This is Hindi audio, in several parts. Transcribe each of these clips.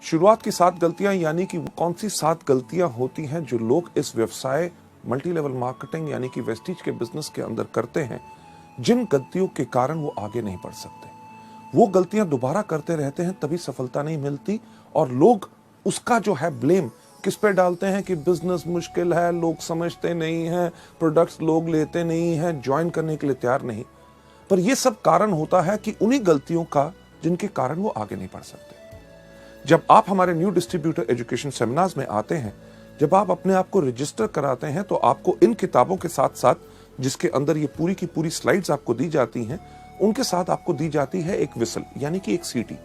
शुरुआत की 7 गलतियां, यानी कि कौन सी 7 गलतियां होती हैं जो लोग इस व्यवसाय मल्टी लेवल मार्केटिंग यानी कि वेस्टीज के बिजनेस के अंदर करते हैं, जिन गलतियों के कारण वो आगे नहीं बढ़ सकते। वो गलतियां दोबारा करते रहते हैं, तभी सफलता नहीं मिलती। और लोग उसका जो है ब्लेम किस पे डालते हैं कि बिजनेस मुश्किल है, लोग समझते नहीं हैं, प्रोडक्ट्स लोग लेते नहीं हैं, ज्वाइन करने के लिए तैयार नहीं। पर यह सब कारण होता है कि उन्हीं गलतियों का जिनके कारण वो आगे नहीं बढ़ सकते। जब आप हमारे न्यू डिस्ट्रीब्यूटर एजुकेशन सेमिनार्स में आते हैं, जब आप अपने आप को रजिस्टर कराते हैं, तो आपको इन किताबों के साथ साथ, जिसके अंदर ये पूरी की पूरी स्लाइड्स आपको दी जाती हैं, उनके साथ आपको दी जाती है एक विसल यानी कि एक सीटी।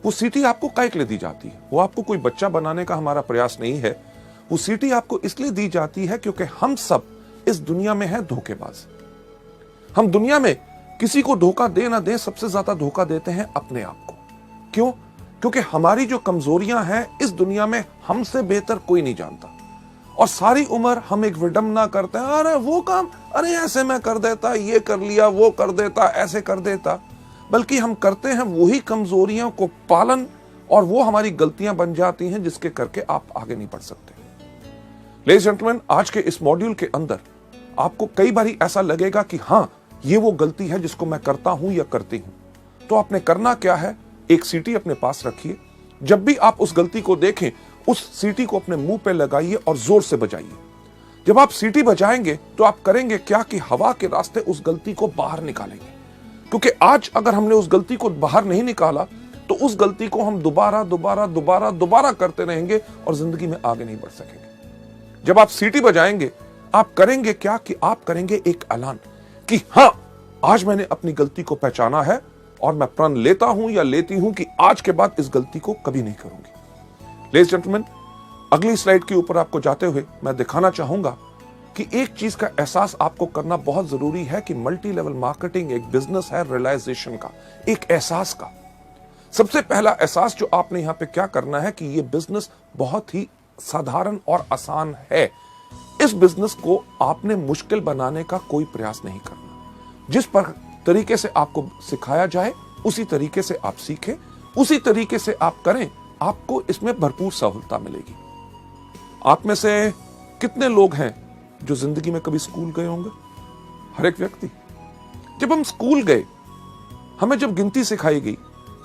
वो सीटी आपको काहे के लिए दी जाती है? वो आपको कोई बच्चा बनाने का हमारा प्रयास नहीं है। वो सीटी आपको इसलिए दी जाती है क्योंकि हम सब इस दुनिया में हैं धोखेबाज। हम दुनिया में किसी को धोखा दे ना दे, सबसे ज्यादा धोखा देते हैं अपने आप को। क्यों? क्योंकि हमारी जो कमजोरियां हैं इस दुनिया में हमसे बेहतर कोई नहीं जानता। और सारी उम्र हम एक विडंबना करते हैं, अरे वो काम, अरे ऐसे मैं कर देता, ये कर लिया, वो कर देता, ऐसे कर देता। बल्कि हम करते हैं वही कमजोरियों को पालन, और वो हमारी गलतियां बन जाती हैं जिसके करके आप आगे नहीं बढ़ सकते। लेडीज एंड जेंटलमैन, आज के इस मॉड्यूल के अंदर आपको कई बार ऐसा लगेगा कि हाँ, ये वो गलती है जिसको मैं करता हूं या करती हूं। तो आपने करना क्या है, एक सीटी अपने पास रखिए। जब भी आप उस गलती को देखें, उस सीटी को अपने मुंह पे लगाइए और जोर से बजाइए। जब आप सीटी बजाएंगे तो आप करेंगे क्या कि हवा के रास्ते उस गलती को बाहर निकालेंगे। क्योंकि आज अगर हमने उस गलती को बाहर नहीं निकाला तो उस गलती को हम दोबारा करते रहेंगे और जिंदगी में आगे नहीं बढ़ सकेंगे। जब आप सीटी बजाएंगे, आप करेंगे क्या कि आप करेंगे एक ऐलान कि हां, आज मैंने अपनी गलती को पहचाना है और मैं प्रण लेता हूं या लेती हूं कि आज के बाद इस गलती को कभी नहीं करूंगी। लेडीज जेंटलमैन, अगली स्लाइड के ऊपर आपको जाते हुए मैं दिखाना चाहूंगा कि एक चीज का एहसास आपको करना बहुत जरूरी है कि मल्टी लेवल मार्केटिंग एक बिजनेस है रियलाइजेशन का, एक एहसास का। सबसे पहला एहसास जो आपने यहां पे क्या करना है कि यह बिजनेस बहुत ही साधारण और आसान है। इस बिजनेस को आपने मुश्किल बनाने का कोई प्रयास नहीं करना। जिस पर तरीके से आपको सिखाया जाए उसी तरीके से आप सीखें, उसी तरीके से आप करें, आपको इसमें भरपूर सहूलता मिलेगी। आप में से कितने लोग हैं जो जिंदगी में कभी स्कूल गए होंगे? हर एक व्यक्ति। जब हम स्कूल गए, हमें जब गिनती सिखाई गई,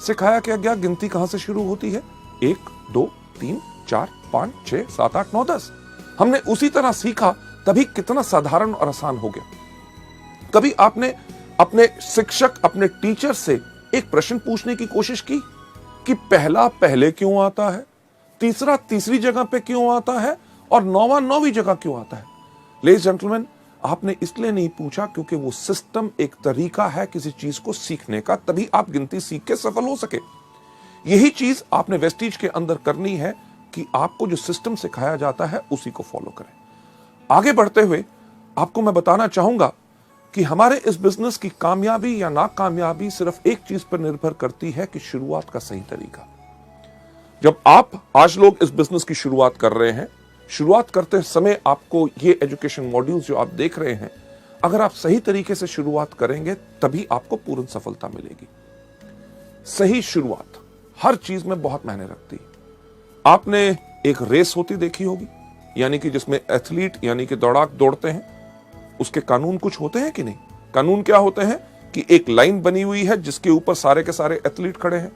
सिखाया क्या गया, गिनती कहां से शुरू होती है? 1 2 3 4 5 6 7 8 9 10। हमने उसी तरह सीखा, तभी कितना साधारण और आसान हो गया। कभी आपने अपने शिक्षक, अपने टीचर से एक प्रश्न पूछने की कोशिश की कि पहला पहले क्यों आता है, तीसरा तीसरी जगह पे क्यों आता है, और नौवां नौवीं जगह क्यों आता है? लेडीज जेंटलमैन, आपने इसलिए नहीं पूछा क्योंकि वो सिस्टम एक तरीका है किसी चीज को सीखने का, तभी आप गिनती सीख के सफल हो सके। यही चीज आपने वेस्टीज के अंदर करनी है कि आपको जो सिस्टम सिखाया जाता है उसी को फॉलो करें। आगे बढ़ते हुए आपको मैं बताना चाहूंगा कि हमारे इस बिजनेस की कामयाबी या नाकामयाबी सिर्फ एक चीज पर निर्भर करती है कि शुरुआत का सही तरीका। जब आज लोग इस बिजनेस की शुरुआत कर रहे हैं, शुरुआत करते समय आपको ये एजुकेशन मॉड्यूल्स जो आप देख रहे हैं, अगर आप सही तरीके से शुरुआत करेंगे तभी आपको पूर्ण सफलता मिलेगी। सही शुरुआत हर चीज में बहुत मायने रखती है। आपने एक रेस होती देखी होगी, यानी कि जिसमें एथलीट यानी कि दौड़ाक दौड़ते हैं, उसके कानून कुछ होते हैं कि नहीं? कानून क्या होते हैं कि एक लाइन बनी हुई है जिसके ऊपर सारे के सारे एथलीट खड़े हैं।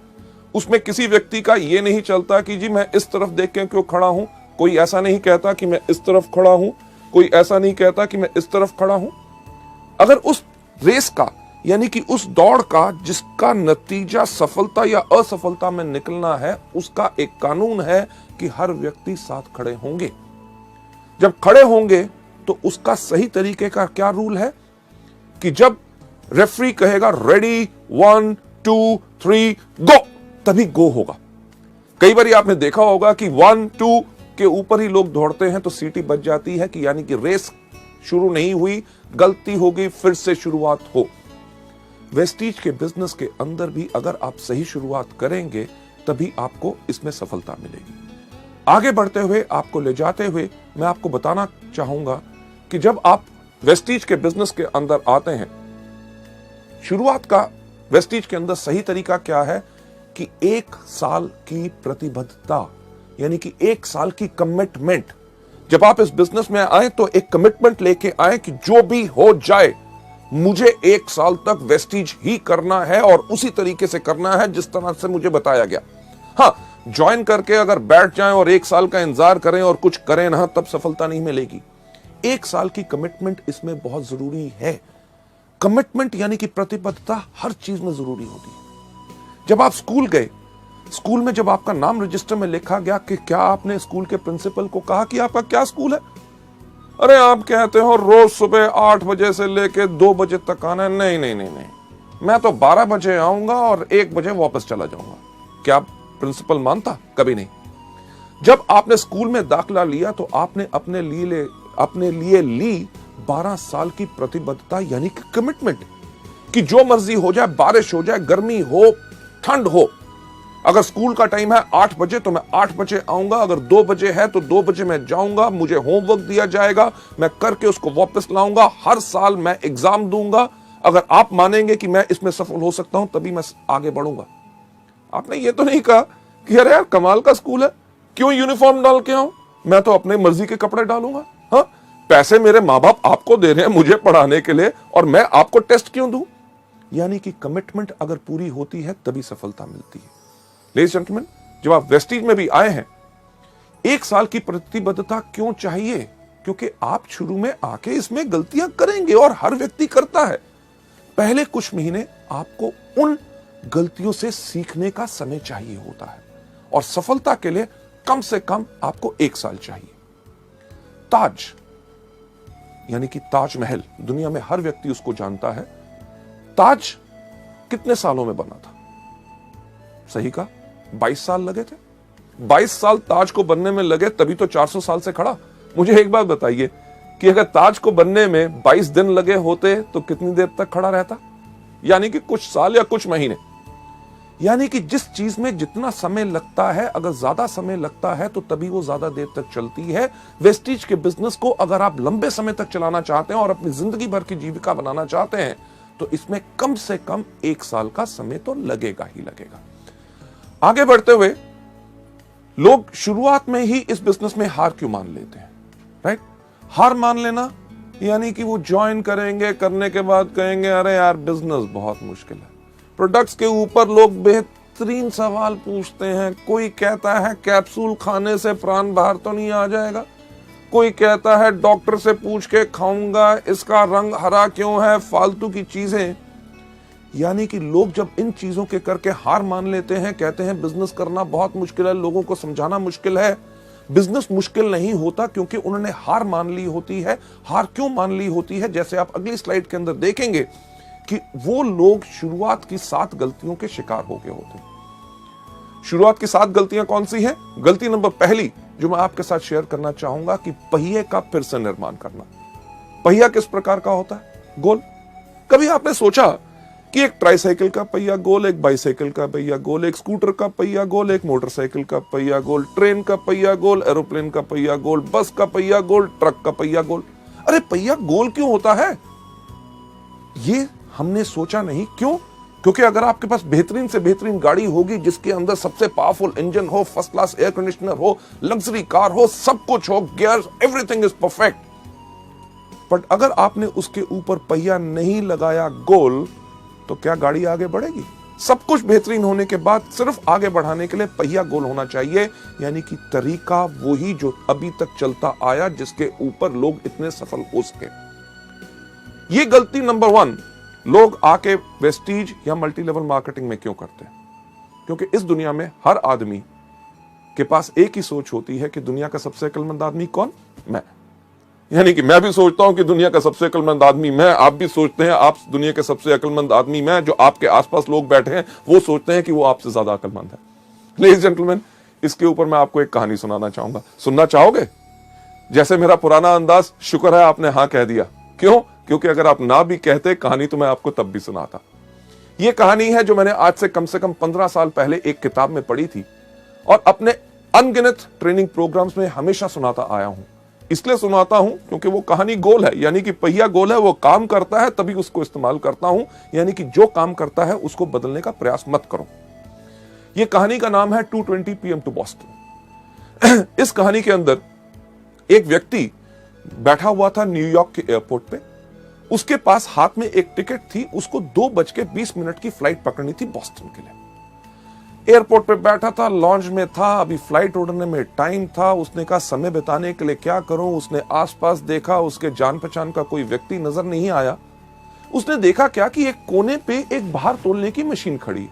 उसमें किसी व्यक्ति का यह नहीं चलता कि जी मैं इस तरफ देख के क्यों खड़ा हूं, कोई ऐसा नहीं कहता कि मैं इस तरफ खड़ा हूं, कोई ऐसा नहीं कहता कि मैं इस तरफ खड़ा हूं। अगर उस रेस का यानी कि उस दौड़ का जिसका नतीजा सफलता या असफलता में निकलना है, उसका एक कानून है कि हर व्यक्ति साथ खड़े होंगे। जब खड़े होंगे तो उसका सही तरीके का क्या रूल है कि जब रेफरी कहेगा रेडी 1 2 3 गो, तभी गो होगा। कई बार आपने देखा होगा कि 1 2 के ऊपर ही लोग दौड़ते हैं तो सीटी बज जाती है कि यानी कि रेस शुरू नहीं हुई, गलती हो गई, फिर से शुरुआत हो। वेस्टीज के बिजनेस के अंदर भी अगर आप सही शुरुआत करेंगे तभी आपको इसमें सफलता मिलेगी। आगे बढ़ते हुए आपको ले जाते हुए मैं आपको बताना चाहूंगा कि जब आप वेस्टीज के बिजनेस के अंदर आते हैं, शुरुआत का वेस्टीज के अंदर सही तरीका क्या है कि 1 साल की प्रतिबद्धता यानी कि 1 साल की कमिटमेंट। जब आप इस बिजनेस में आए तो एक कमिटमेंट लेके आए कि जो भी हो जाए मुझे 1 साल तक वेस्टीज ही करना है और उसी तरीके से करना है जिस तरह से मुझे बताया गया। हाँ, ज्वाइन करके अगर बैठ जाएं और 1 साल का इंतजार करें और कुछ करें ना, तब सफलता नहीं मिलेगी। 1 साल की कमिटमेंट इसमें बहुत जरूरी है। कमिटमेंट यानी कि प्रतिबद्धता हर चीज में जरूरी होती है। जब आप स्कूल गए, स्कूल में जब आपका नाम रजिस्टर में लिखा गया कि क्या आपने स्कूल के प्रिंसिपल को कहा कि आपका क्या स्कूल है? अरे आप कहते हो रोज सुबह 8 बजे से लेके 2 बजे तक आना है। नहीं नहीं नहीं नहीं, मैं तो 12 बजे आऊंगा और 1 बजे वापस चला जाऊंगा। क्या प्रिंसिपल मानता? कभी नहीं। जब आपने स्कूल में दाखिला लिया तो आपने अपने लिए ली 12 साल की प्रतिबद्धता यानी कि कमिटमेंट कि जो मर्जी हो जाए, बारिश हो जाए, गर्मी हो, ठंड हो, अगर स्कूल का टाइम है 8 बजे तो मैं 8 बजे आऊंगा, अगर 2 बजे है तो 2 बजे मैं जाऊंगा, मुझे होमवर्क दिया जाएगा, मैं करके उसको वापस लाऊंगा, हर साल मैं एग्जाम दूंगा। अगर आप मानेंगे कि मैं इसमें सफल हो सकता हूं तभी मैं आगे बढ़ूंगा। आपने ये तो नहीं कहा कि अरे यार कमाल का स्कूल है, क्यों यूनिफॉर्म डाल के आऊं, मैं तो अपने मर्जी के कपड़े डालूंगा। हाँ, पैसे मेरे माँ बाप आपको दे रहे हैं मुझे पढ़ाने के लिए और मैं आपको टेस्ट क्यों दूं? यानी कि कमिटमेंट अगर पूरी होती है तभी सफलता मिलती है। लेडीज एंड जेंटलमैन, जब आप वेस्टीज में भी आए हैं, 1 साल की प्रतिबद्धता क्यों चाहिए? क्योंकि आप शुरू में आके इसमें गलतियां करेंगे और हर व्यक्ति करता है। पहले कुछ महीने आपको उन गलतियों से सीखने का समय चाहिए होता है और सफलता के लिए कम से कम आपको 1 साल चाहिए। ताज यानी कि ताजमहल, दुनिया में हर व्यक्ति उसको जानता है। ताज कितने सालों में बना था? सही कहा, 22 साल लगे थे। 22 साल ताज को बनने में लगे, तभी तो 400 साल से खड़ा। मुझे एक बात बताइए कि अगर ताज को बनने में 22 दिन लगे होते तो कितनी देर तक खड़ा रहता? यानी कि कुछ साल या कुछ महीने। यानी कि जिस चीज में जितना समय लगता है, अगर ज्यादा समय लगता है तो तभी वो ज्यादा देर तक चलती है। वेस्टीज के बिजनेस को अगर आप लंबे समय तक चलाना चाहते हैं और अपनी जिंदगी भर की जीविका बनाना चाहते हैं तो इसमें कम से कम 1 साल का समय तो लगेगा ही लगेगा। आगे बढ़ते हुए लोग शुरुआत में ही इस बिजनेस में हार क्यों मान लेते हैं? राइट, हार मान लेना यानी कि वो ज्वाइन करेंगे, करने के बाद कहेंगे अरे यार बिजनेस बहुत मुश्किल है। प्रोडक्ट्स के ऊपर लोग बेहतरीन सवाल पूछते हैं। कोई कहता है कैप्सूल खाने से प्राण बाहर तो नहीं आ जाएगा, कोई कहता है डॉक्टर से पूछ के खाऊंगा, इसका रंग हरा क्यों है, फालतू की चीजें। यानी कि लोग जब इन चीजों के करके हार मान लेते हैं, कहते हैं बिजनेस करना बहुत मुश्किल है, लोगों को समझाना मुश्किल है। बिजनेस मुश्किल नहीं होता क्योंकि उन्होंने हार मान ली होती है। हार क्यों मान ली होती है? जैसे आप अगली स्लाइड के अंदर देखेंगे कि वो लोग शुरुआत की 7 गलतियों के शिकार हो गए होते हैं। शुरुआत की 7 गलतियां कौन सी हैं? गलती नंबर पहली जो मैं आपके साथ शेयर करना चाहूंगा कि पहिए का फिर से निर्माण करना। पहिया किस प्रकार का होता है? गोल। कभी आपने सोचा कि एक ट्राईसाइकिल का पहिया गोल, एक बाइसाइकिल का पहिया गोल, एक स्कूटर का पहिया गोल, एक मोटरसाइकिल का पहिया गोल, ट्रेन का पहिया गोल, एरोप्लेन का पहिया गोल, बस का पहिया गोल, ट्रक का पहिया गोल। अरे पहिया गोल क्यों होता है? ये हमने सोचा नहीं। क्यों? क्योंकि अगर आपके पास बेहतरीन से बेहतरीन गाड़ी होगी जिसके अंदर सबसे पावरफुल इंजन हो, फर्स्ट क्लास एयर कंडीशनर हो, लग्जरी कार हो, सब कुछ हो, gear, everything is perfect, but अगर आपने उसके ऊपर पहिया नहीं लगाया गोल तो क्या गाड़ी आगे बढ़ेगी? सब कुछ बेहतरीन होने के बाद सिर्फ आगे बढ़ाने के लिए पहिया गोल होना चाहिए। यानी कि तरीका वही जो अभी तक चलता आया, जिसके ऊपर लोग इतने सफल हो सके। ये गलती नंबर 1 लोग आके वेस्टीज या मल्टी लेवल मार्केटिंग में क्यों करते हैं? क्योंकि इस दुनिया में हर आदमी के पास एक ही सोच होती है कि दुनिया का सबसे अक्लमंद आदमी कौन? मैं। यानी कि मैं भी सोचता हूं कि दुनिया का सबसे अक्लमंद आदमी मैं, आप भी सोचते हैं आप दुनिया के सबसे अक्लमंद आदमी मैं। जो आपके आसपास लोग बैठे हैं वो सोचते हैं कि वो आपसे ज्यादा अक्लमंद है। लेडीज जेंटलमैन, इसके ऊपर मैं आपको एक कहानी सुनाना चाहूंगा। सुनना चाहोगे? जैसे मेरा पुराना अंदाज, शुक्र है आपने हाँ कह दिया। क्यों? क्योंकि अगर आप ना भी कहते कहानी तो मैं आपको तब भी सुनाता। यह कहानी है जो मैंने आज से कम 15 साल पहले एक किताब में पढ़ी थी और अपने अनगिनत ट्रेनिंग प्रोग्राम्स में हमेशा सुनाता आया हूं। इसलिए सुनाता हूं क्योंकि वो कहानी गोल है, यानी कि पहिया गोल है, वो काम करता है तभी उसको इस्तेमाल करता हूं। यानी कि जो काम करता है उसको बदलने का प्रयास मत करो। यह कहानी का नाम है 2:20 PM टू बॉस्टन। इस कहानी के अंदर एक व्यक्ति बैठा हुआ था न्यूयॉर्क के एयरपोर्ट पे, उसके पास हाथ में एक टिकट थी, उसको 2:20 की फ्लाइट पकड़नी थी बॉस्टन के लिए। एयरपोर्ट पे बैठा था, लॉन्च में था, अभी फ्लाइट उड़ने में टाइम था। उसने कहा समय बिताने के लिए क्या करूं। उसने आसपास देखा, उसके जान पहचान का कोई व्यक्ति नजर नहीं आया। उसने देखा क्या कि एक कोने पे एक भार तोलने की मशीन खड़ी है।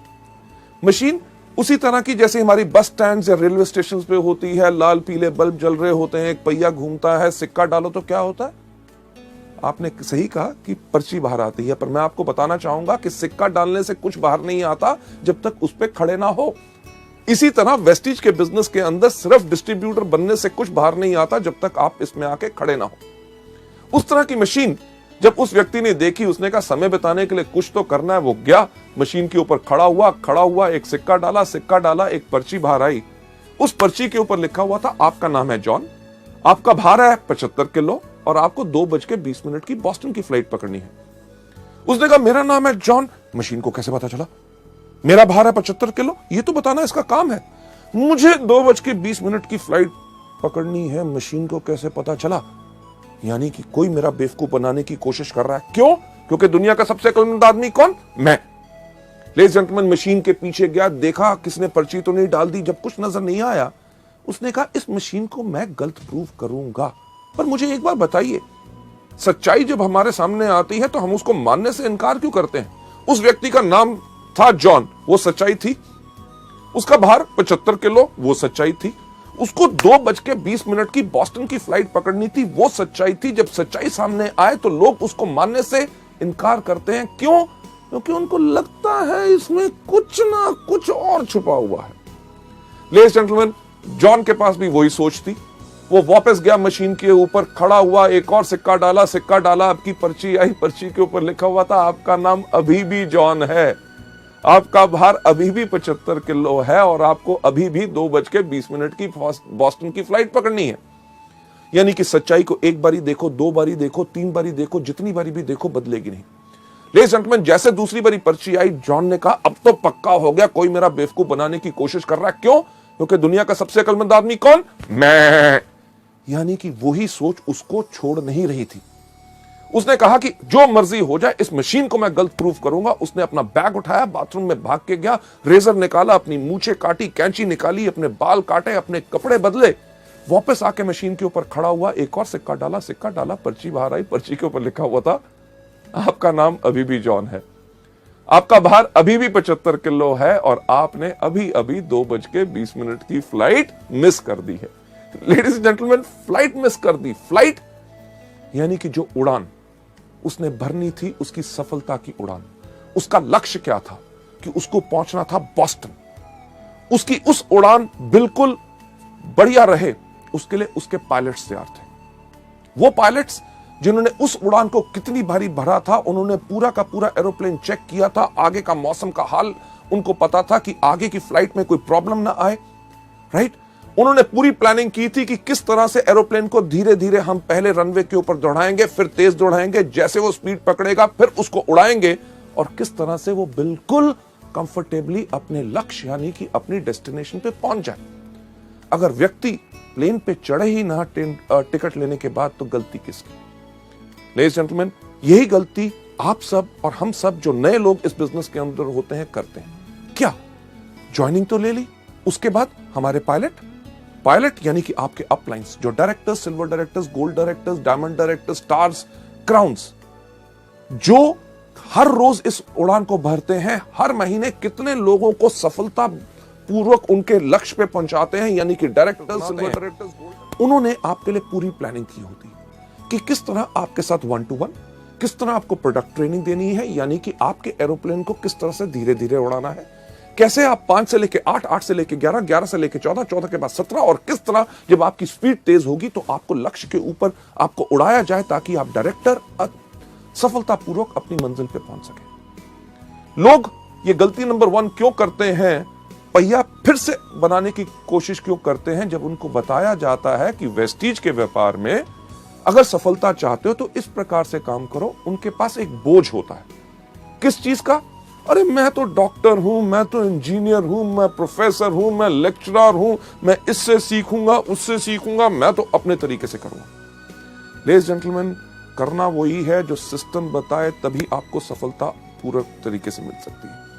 मशीन उसी तरह की जैसे हमारी बस स्टैंड या रेलवे स्टेशन पे होती है, लाल पीले बल्ब जल रहे होते हैं, एक पहिया घूमता है, सिक्का डालो तो क्या होता है। आपने सही कहा कि पर्ची बाहर आती है, पर मैं आपको बताना चाहूंगा कि सिक्का डालने से कुछ बाहर नहीं आता जब तक उस पर खड़े ना हो। इसी तरह वेस्टीज के बिजनेस के अंदर सिर्फ डिस्ट्रीब्यूटर बनने से कुछ बाहर नहीं आता जब तक आप इसमें आके खड़े ना हो। उस तरह की मशीन जब उस व्यक्ति ने देखी, उसने कहा समय बिताने के लिए कुछ तो करना है। वो गया मशीन के ऊपर, खड़ा हुआ एक सिक्का डाला, एक पर्ची बाहर आई। उस पर्ची के ऊपर लिखा हुआ था आपका नाम है जॉन, आपका भार है 75 किलो और आपको 2:20 की बॉस्टन की फ्लाइट पकड़नी है। उसने कहा मेरा नाम है जॉन। मशीन को कैसे पता चला? मेरा भार है 75 किलो, ये तो बताना इसका काम है। मुझे 2:20 की फ्लाइट पकड़नी है, मशीन को कैसे पता चला? यानी कि कोई मेरा बेवकूफ बनाने की कोशिश कर रहा है। क्यों? क्योंकि दुनिया का सबसे अक्लमंद आदमी कौन? मैं। लेडीज एंड जेंटलमैन, मशीन के पीछे गया, देखा किसने पर्ची तो नहीं डाल दी। जब कुछ नजर नहीं आया, उसने कहा इस मशीन को मैं गलत प्रूव करूंगा। पर मुझे एक बार बताइए, सच्चाई जब हमारे सामने आती है तो हम उसको मानने से इनकार क्यों करते हैं? उस व्यक्ति का नाम था जॉन, वो सच्चाई थी। उसका भार 75 किलो, वो सच्चाई थी। उसको 2:20 की बॉस्टन की फ्लाइट पकड़नी थी, वो सच्चाई थी। जब सच्चाई सामने आए तो लोग उसको मानने से इनकार करते हैं। क्यों? क्योंकि उनको लगता है इसमें कुछ ना कुछ और छुपा हुआ है। लेडीज एंड जेंटलमैन, जॉन के पास भी वही सोच थी। वो वापस गया मशीन के ऊपर, खड़ा हुआ, एक और सिक्का डाला, आपकी पर्ची आई। पर्ची के ऊपर लिखा हुआ था आपका नाम अभी भी जॉन है, आपका भार अभी भी 75 किलो है और आपको अभी भी 2:20 की बॉस्टन की फ्लाइट पकड़नी है। यानी कि सच्चाई को एक बारी देखो, 2 बारी देखो, 3 बारी देखो, जितनी बारी भी देखो बदलेगी नहीं। लेडीज एंड जेंटलमैन, जैसे दूसरी बारी पर्ची आई, जॉन ने कहा अब तो पक्का हो गया, कोई मेरा बेवकूफ बनाने की कोशिश कर रहा है। क्यों? क्योंकि दुनिया का सबसे अक्लमंद आदमी कौन? मैं। यानी कि वही सोच उसको छोड़ नहीं रही थी। उसने कहा कि जो मर्जी हो जाए, इस मशीन को मैं गलत प्रूफ करूंगा। उसने अपना बैग उठाया, बाथरूम में भाग के गया, रेजर निकाला, अपनी मूछें काटी, कैंची निकाली, अपने बाल काटे, अपने कपड़े बदले, वापस आके मशीन के ऊपर खड़ा हुआ, एक और सिक्का डाला, पर्ची बाहर आई। पर्ची के ऊपर लिखा हुआ था आपका नाम अभी भी जॉन है, आपका भार अभी भी 75 किलो है और आपने अभी अभी 2:20 की फ्लाइट मिस कर दी है। Ladies and gentleman, flight miss कर दी। फ्लाइट यानी कि जो उड़ान उसने भरनी थी, उसकी सफलता की उड़ान, उसका लक्ष्य क्या था कि उसको पहुंचना था बॉस्टन। उसकी उस उड़ान बिल्कुल बढ़िया रहे, उसके लिए उसके पायलट्स तैयार थे। वो पायलट्स जिन्होंने उस उड़ान को कितनी भारी भरा था, उन्होंने पूरा का पूरा एरोप्लेन चेक किया था, आगे का मौसम का हाल उनको पता था कि आगे की फ्लाइट में कोई प्रॉब्लम ना आए। राइट? उन्होंने पूरी प्लानिंग की थी कि किस तरह से एरोप्लेन को धीरे धीरे हम पहले रनवे के ऊपर दौड़ाएंगे, फिर तेज दौड़ाएंगे, जैसे वो स्पीड पकड़ेगा फिर उसको उड़ाएंगे और किस तरह से वो बिल्कुल कंफर्टेबली अपने लक्ष्य यानी कि अपनी डेस्टिनेशन पे पहुंच जाए। अगर व्यक्ति प्लेन पे चढ़े ही ना टिकट लेने के बाद, तो गलती किसकी? लेडीज जेंटलमैन, यही गलती आप सब और हम सब जो नए लोग इस बिजनेस के अंदर होते हैं करते हैं। क्या? ज्वाइनिंग तो ले ली, उसके बाद हमारे पायलट यानी कि आपके अपलाइंस, जो directors, silver directors, gold directors, diamond directors, stars, crowns, जो हर रोज इस उड़ान को भरते हैं, हर महीने कितने लोगों को सफलता पूर्वक उनके लक्ष्य पे पहुंचाते हैं, यानी कि डायरेक्टर्स, सिल्वर डायरेक्टर्स, गोल्ड, उन्होंने आपके लिए पूरी प्लानिंग की होती है कि किस तरह आपके साथ 1-to-1, किस तरह आपको प्रोडक्ट ट्रेनिंग देनी है, यानी कि आपके एरोप्लेन को किस तरह से धीरे धीरे उड़ाना है, कैसे आप 5 से लेके 8, 8 से लेके 11, 11 से लेके 14, 14 के बाद 17 और किस तरह जब आपकी स्पीड तेज होगी तो आपको लक्ष्य के ऊपर आपको उड़ाया जाए ताकि आप डायरेक्टर सफलतापूर्वक अपनी मंजिल पे पहुंच सके। लोग ये गलती नंबर 1 क्यों करते हैं? पहिया फिर से बनाने की कोशिश क्यों करते हैं? जब उनको बताया जाता है कि वेस्टीज के व्यापार में अगर सफलता चाहते हो तो इस प्रकार से काम करो, उनके पास एक बोझ होता है। किस चीज का? अरे मैं तो डॉक्टर हूं, मैं तो इंजीनियर हूं, मैं प्रोफेसर हूं, मैं लेक्चरर हूं, मैं इससे सीखूंगा, उससे सीखूंगा, मैं तो अपने तरीके से करूंगा। लेडीज जेंटलमैन, करना वही है जो सिस्टम बताए, तभी आपको सफलता पूरे तरीके से मिल सकती है।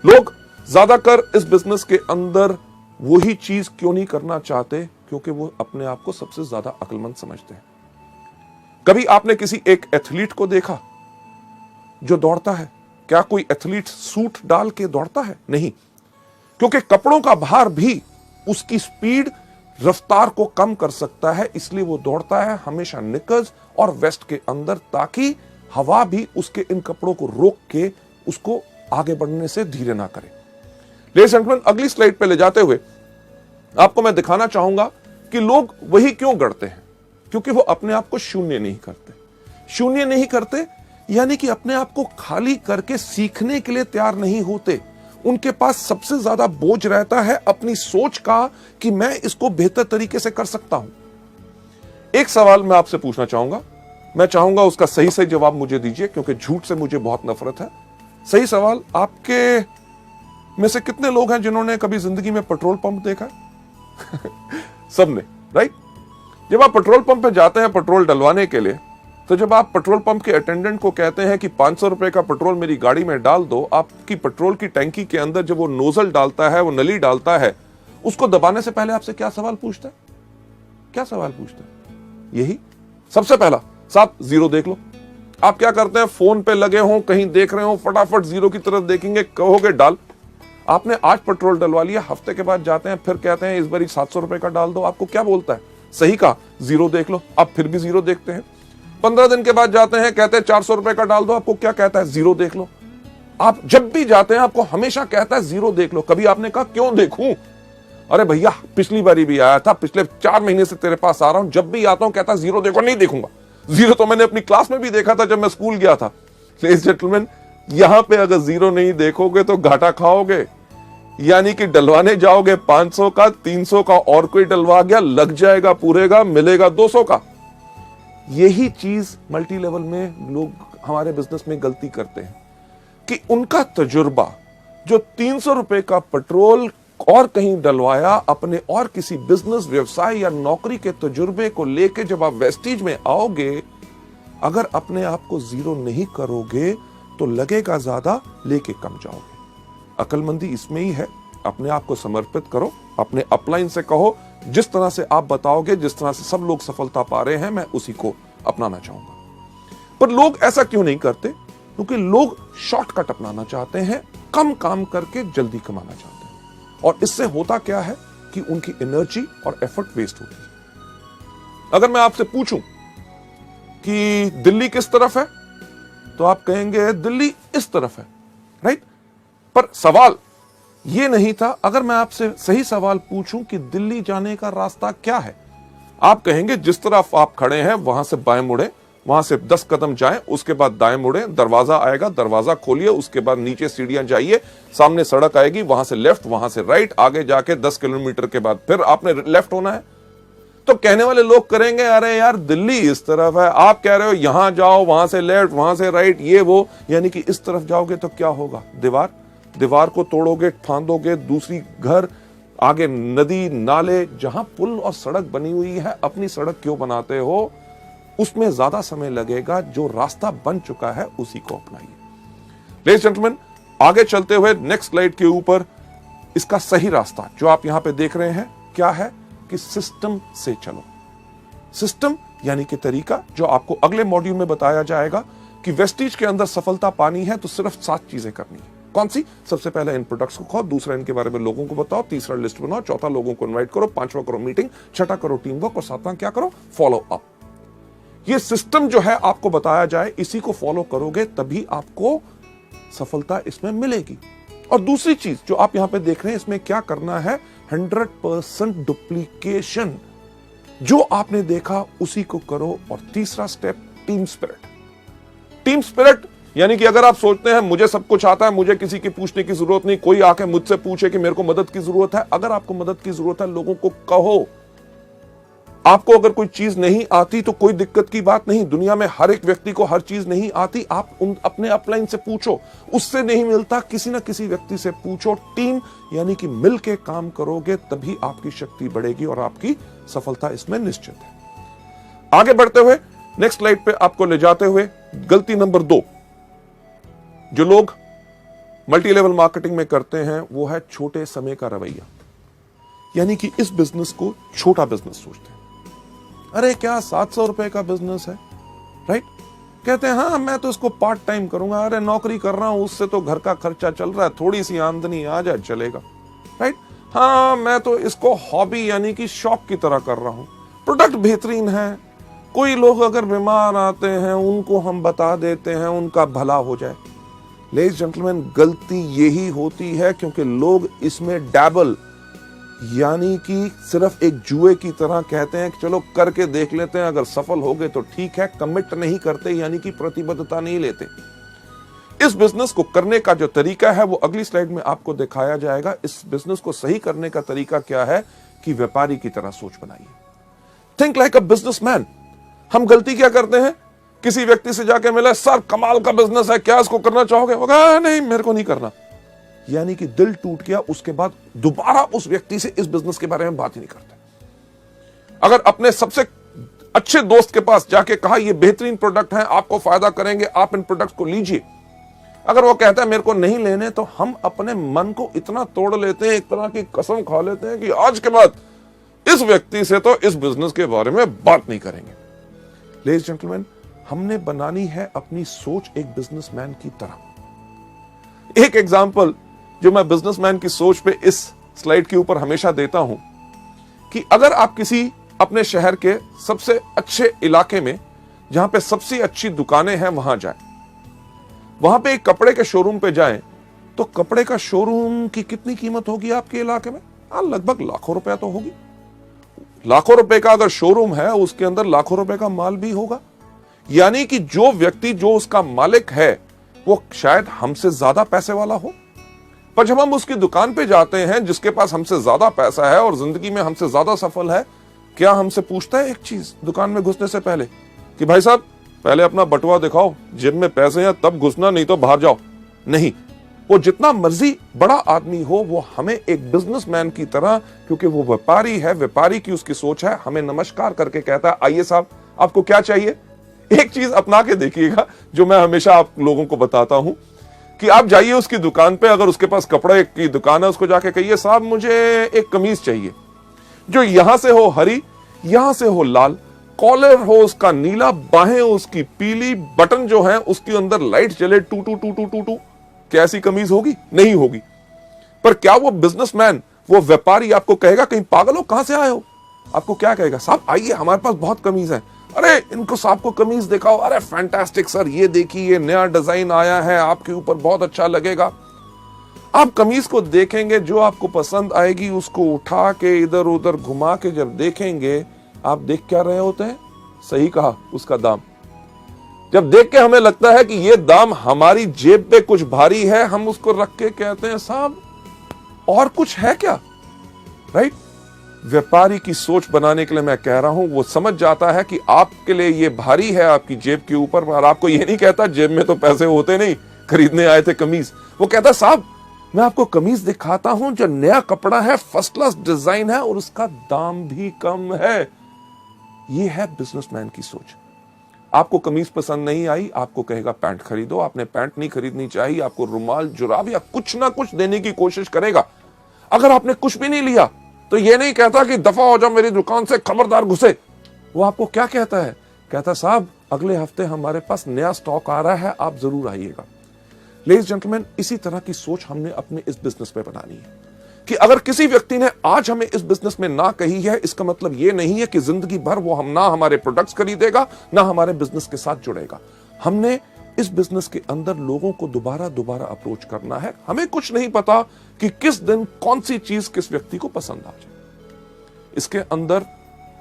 लोग ज्यादातर इस बिजनेस के अंदर वही चीज क्यों नहीं करना चाहते? क्योंकि वो अपने आप को सबसे ज्यादा अक्लमंद समझते हैं। कभी आपने किसी एक एथलीट को देखा जो दौड़ता है? क्या कोई एथलीट सूट डाल के दौड़ता है? नहीं, क्योंकि कपड़ों का भार भी उसकी स्पीड, रफ्तार को कम कर सकता है, इसलिए वो दौड़ता है हमेशा निकर्स और वेस्ट के अंदर, ताकि हवा भी उसके इन कपड़ों को रोक के उसको आगे बढ़ने से धीरे ना करे। लेडीज एंड जेंटलमैन, अगली स्लाइड पे ले जाते हुए आपको मैं दिखाना चाहूंगा कि लोग वही क्यों गढ़ते हैं, क्योंकि वो अपने आप को शून्य नहीं करते। शून्य नहीं करते यानी कि अपने आप को खाली करके सीखने के लिए तैयार नहीं होते। उनके पास सबसे ज्यादा बोझ रहता है अपनी सोच का कि मैं इसको बेहतर तरीके से कर सकता हूं। एक सवाल मैं आपसे पूछना चाहूंगा, मैं चाहूंगा उसका सही सही जवाब मुझे दीजिए, क्योंकि झूठ से मुझे बहुत नफरत है। सही सवाल, आपके में से कितने लोग हैं जिन्होंने कभी जिंदगी में पेट्रोल पंप देखा है? सबने, राइट? जब आप पेट्रोल पंप पे जाते हैं पेट्रोल डलवाने के लिए, तो जब आप पेट्रोल पंप के अटेंडेंट को कहते हैं कि 500 रुपए का पेट्रोल मेरी गाड़ी में डाल दो, आपकी पेट्रोल की टैंकी के अंदर जब वो नोजल डालता है, वो नली डालता है, उसको दबाने से पहले आपसे क्या सवाल पूछता है? क्या सवाल पूछता है? यही सबसे पहला, साहब जीरो देख लो। आप क्या करते हैं? फोन पे लगे हो, कहीं देख रहे हो, फटाफट जीरो की तरफ देखेंगे, कहोगे डाल। आपने आज पेट्रोल डलवा लिया, हफ्ते के बाद जाते हैं, फिर कहते हैं इस बार 700 रुपए का डाल दो। आपको क्या बोलता है? सही कहा, जीरो देख लो। आप फिर भी जीरो देखते हैं। 15 दिन के बाद जाते हैं, कहते हैं 400 रुपए का डाल दो। आपको क्या कहता है? जीरो देख लो। आप जब भी जाते हैं आपको हमेशा कहता है जीरो देख लो। कभी आपने कहा क्यों देखूं? अरे भैया पिछली बारी भी आया था, पिछले 4 महीने से तेरे पास आ रहा हूं, जब भी आता हूं कहता है जीरो देखो। नहीं देखूंगा। जीरो तो मैंने अपनी क्लास में भी देखा था जब मैं स्कूल गया था। लेडीज जेंटलमैन, यहां पे अगर जीरो नहीं देखोगे तो घाटा खाओगे। यानी कि डलवाने जाओगे 500 का, 300 का, और कोई डलवा गया, लग जाएगा पूरे का, मिलेगा 200 का। यही चीज मल्टी लेवल में लोग हमारे बिजनेस में गलती करते हैं कि उनका तजुर्बा, जो 300 रुपए का पेट्रोल और कहीं डलवाया, अपने और किसी बिजनेस, व्यवसाय या नौकरी के तजुर्बे को लेके जब आप वेस्टीज में आओगे, अगर अपने आप को जीरो नहीं करोगे तो लगेगा ज्यादा, लेके कम जाओगे। अकलमंदी इसमें ही है। अपने आप को समर्पित करो, अपने अपलाइन से कहो, जिस तरह से आप बताओगे, जिस तरह से सब लोग सफलता पा रहे हैं, मैं उसी को अपनाना चाहूंगा। पर लोग ऐसा क्यों नहीं करते? क्योंकि लोग शॉर्टकट अपनाना चाहते हैं, कम काम करके जल्दी कमाना चाहते हैं। और इससे होता क्या है कि उनकी एनर्जी और एफर्ट वेस्ट होती है। अगर मैं आपसे पूछूं कि दिल्ली किस तरफ है, तो आप कहेंगे दिल्ली इस तरफ है, राइट? पर सवाल यह नहीं था। अगर मैं आपसे सही सवाल पूछूं कि दिल्ली जाने का रास्ता क्या है, आप कहेंगे जिस तरफ आप खड़े हैं वहां से बाएं मुड़े, वहां से 10 कदम जाएं, उसके बाद दाएं मुड़े, दरवाजा आएगा, दरवाजा खोलिए, उसके बाद नीचे सीढ़ियां जाइए, सामने सड़क आएगी, वहां से लेफ्ट, वहां से राइट, आगे जाके 10 किलोमीटर के बाद फिर आपने लेफ्ट होना है। तो कहने वाले लोग करेंगे अरे यार दिल्ली इस तरफ है, आप कह रहे हो यहां जाओ, वहां से लेफ्ट, वहां से राइट, ये वो, यानी कि इस तरफ जाओगे तो क्या होगा? दीवार को तोड़ोगे, फांदोगे, दूसरी घर, आगे नदी, नाले, जहां पुल और सड़क बनी हुई है, अपनी सड़क क्यों बनाते हो? उसमें ज्यादा समय लगेगा। जो रास्ता बन चुका है उसी को अपनाइए। लेडीज जेंटलमैन, आगे चलते हुए नेक्स्ट स्लाइड के ऊपर इसका सही रास्ता जो आप यहां पे देख रहे हैं क्या है कि सिस्टम से चलो। सिस्टम यानी कि तरीका, जो आपको अगले मॉड्यूल में बताया जाएगा कि वेस्टीज के अंदर सफलता पानी है तो सिर्फ 7 चीजें करनी है। कौन सी? सबसे पहले इन प्रोडक्ट्स को खाओ, दूसरा इनके बारे में लोगों को बताओ, तीसरा लिस्ट बनाओ, चौथा लोगों को इनवाइट करो, 5वां करो मीटिंग, 6वां करो टीम वर्क, और 7वां क्या करो? Follow up. ये सिस्टम जो है आपको बताया जाए, इसी को फॉलो करोगे तभी आपको सफलता इसमें मिलेगी। और दूसरी चीज जो आप यहां पे देख रहे हैं, इसमें क्या करना है? 100% डुप्लीकेशन। जो आपने देखा उसी को करो। और तीसरा step, team spirit. Team spirit यानी कि अगर आप सोचते हैं मुझे सब कुछ आता है, मुझे किसी की पूछने की जरूरत नहीं, कोई आके मुझसे पूछे कि मेरे को मदद की जरूरत है, अगर आपको मदद की जरूरत है, लोगों को कहो, आपको अगर कोई चीज नहीं आती तो कोई दिक्कत की बात नहीं, दुनिया में हर एक व्यक्ति को हर चीज नहीं आती। आप अपने अपलाइन से पूछो, उससे नहीं मिलता किसी ना किसी व्यक्ति से पूछो। टीम यानी कि मिल के काम करोगे तभी आपकी शक्ति बढ़ेगी और आपकी सफलता इसमें निश्चित है। आगे बढ़ते हुए नेक्स्ट स्लाइड पे आपको ले जाते हुए गलती नंबर 2 जो लोग मल्टी लेवल मार्केटिंग में करते हैं वो है छोटे समय का रवैया, यानी कि इस बिजनेस को छोटा बिजनेस सोचते हैं। अरे क्या 700 रुपए का बिजनेस है, राइट? कहते हैं हाँ मैं तो इसको पार्ट टाइम करूंगा, अरे नौकरी कर रहा हूं उससे तो घर का खर्चा चल रहा है, थोड़ी सी आमदनी आ जाए चलेगा, राइट? हाँ मैं तो इसको हॉबी यानी कि शौक की तरह कर रहा हूं, प्रोडक्ट बेहतरीन है, कोई लोग अगर बीमार आते हैं उनको हम बता देते हैं उनका भला हो जाए। लेडीज जेंटलमैन, गलती यही होती है क्योंकि लोग इसमें डैबल यानी कि सिर्फ एक जुए की तरह कहते हैं कि चलो करके देख लेते हैं, अगर सफल हो गए तो ठीक है, कमिट नहीं करते यानी कि प्रतिबद्धता नहीं लेते। इस बिजनेस को करने का जो तरीका है वो अगली स्लाइड में आपको दिखाया जाएगा। इस बिजनेस को सही करने का तरीका क्या है कि व्यापारी की तरह सोच बनाइए। Think like a businessman. हम गलती क्या करते हैं, किसी व्यक्ति से जाके मिला, सर कमाल का बिजनेस है, क्या इसको करना चाहोगे? वो कहा नहीं मेरे को नहीं करना, यानी कि दिल टूट गया। उसके बाद दोबारा उस व्यक्ति से इस बिजनेस के बारे में बात ही नहीं करते। अगर अपने सबसे अच्छे दोस्त के पास जाके कहा ये बेहतरीन प्रोडक्ट है, आपको फायदा करेंगे, आप इन प्रोडक्ट को लीजिए, अगर वो कहता है मेरे को नहीं लेने, तो हम अपने मन को इतना तोड़ लेते हैं, एक तरह की कसम खा लेते हैं कि आज के बाद इस व्यक्ति से तो इस बिजनेस के बारे में बात नहीं करेंगे। लेडीज जेंटलमैन, हमने बनानी है अपनी सोच एक बिजनेसमैन की तरह। एक एग्जांपल जो मैं बिजनेसमैन की सोच पे इस स्लाइड के ऊपर हमेशा देता हूं कि अगर आप किसी अपने शहर के सबसे अच्छे इलाके में जहां पे सबसे अच्छी दुकानें हैं वहां जाएं, वहां पे एक कपड़े के शोरूम पे जाएं, तो कपड़े का शोरूम की कितनी कीमत होगी आपके इलाके में? लगभग लाखों रुपया तो होगी। लाखों रुपए का अगर शोरूम है उसके अंदर लाखों रुपए का माल भी होगा, यानी कि जो व्यक्ति जो उसका मालिक है वो शायद हमसे ज्यादा पैसे वाला हो, पर जब हम उसकी दुकान पे जाते हैं जिसके पास हमसे ज्यादा पैसा है और जिंदगी में हमसे ज्यादा सफल है, क्या हमसे पूछता है एक चीज दुकान में घुसने से पहले कि भाई साहब पहले अपना बटुआ दिखाओ, जेब में पैसे हैं तब घुसना, नहीं तो बाहर जाओ? नहीं, वो जितना मर्जी बड़ा आदमी हो वो हमें एक बिजनेसमैन की तरह, क्योंकि वो व्यापारी है, व्यापारी की उसकी सोच है, हमें नमस्कार करके कहता है आइए साहब आपको क्या चाहिए। एक चीज अपना के देखिएगा जो मैं हमेशा आप लोगों को बताता हूं कि आप जाइए उसकी दुकान पे, अगर उसके पास कपड़े की दुकान है उसको जाके कहिए साहब मुझे एक कमीज चाहिए जो यहां से हो हरी, यहां से हो लाल, कॉलर हो उसका नीला, बाहें उसकी पीली, बटन जो है उसके अंदर लाइट चले टू टू टू टू टू टू। क्या ऐसी कमीज होगी? नहीं होगी। पर क्या वो बिजनेसमैन, वो व्यापारी आपको कहेगा कहीं पागल हो कहां से आए हो? आपको क्या कहेगा? साहब आइए हमारे पास बहुत कमीज है, अरे इनको साहब को कमीज दिखाओ, अरे फैंटास्टिक सर ये देखिए ये नया डिजाइन आया है आपके ऊपर बहुत अच्छा लगेगा। आप कमीज को देखेंगे, जो आपको पसंद आएगी उसको उठा के इधर उधर घुमा के जब देखेंगे, आप देख क्या रहे होते हैं? सही कहा, उसका दाम। जब देख के हमें लगता है कि ये दाम हमारी जेब पे कुछ भारी है, हम उसको रख के कहते हैं साहब और कुछ है क्या, राइट? व्यापारी की सोच बनाने के लिए मैं कह रहा हूं, वो समझ जाता है कि आपके लिए ये भारी है आपकी जेब के ऊपर, और आपको ये नहीं कहता जेब में तो पैसे होते नहीं, खरीदने आए थे कमीज। वो कहता साहब मैं आपको कमीज दिखाता हूं जो नया कपड़ा है, फर्स्ट क्लास डिजाइन है और उसका दाम भी कम है। ये है बिजनेसमैन की सोच। आपको कमीज पसंद नहीं आई, आपको कहेगा पैंट खरीदो। आपने पैंट नहीं खरीदनी चाहिए, आपको रुमाल, जुराब या कुछ ना कुछ देने की कोशिश करेगा। अगर आपने कुछ भी नहीं लिया तो ये नहीं कहता कि दफा हो जाओ मेरी दुकान से, खबरदार घुसे। वो आपको क्या कहता है? कहता साहब अगले हफ्ते हमारे पास नया स्टॉक आ रहा है, आप जरूर आइएगा। लेडीज जेंटलमैन, इसी तरह की सोच हमने अपने इस बिजनेस में बनानी है कि अगर किसी व्यक्ति ने आज हमें इस बिजनेस में ना कही है, इसका मतलब ये नहीं है कि जिंदगी भर वो हम ना हमारे प्रोडक्ट्स खरीदेगा ना हमारे बिजनेस के साथ जुड़ेगा। हमने इस बिजनेस के अंदर लोगों को दोबारा दोबारा अप्रोच करना है। हमें कुछ नहीं पता कि किस दिन कौन सी चीज किस व्यक्ति को पसंद आ जाए। इसके अंदर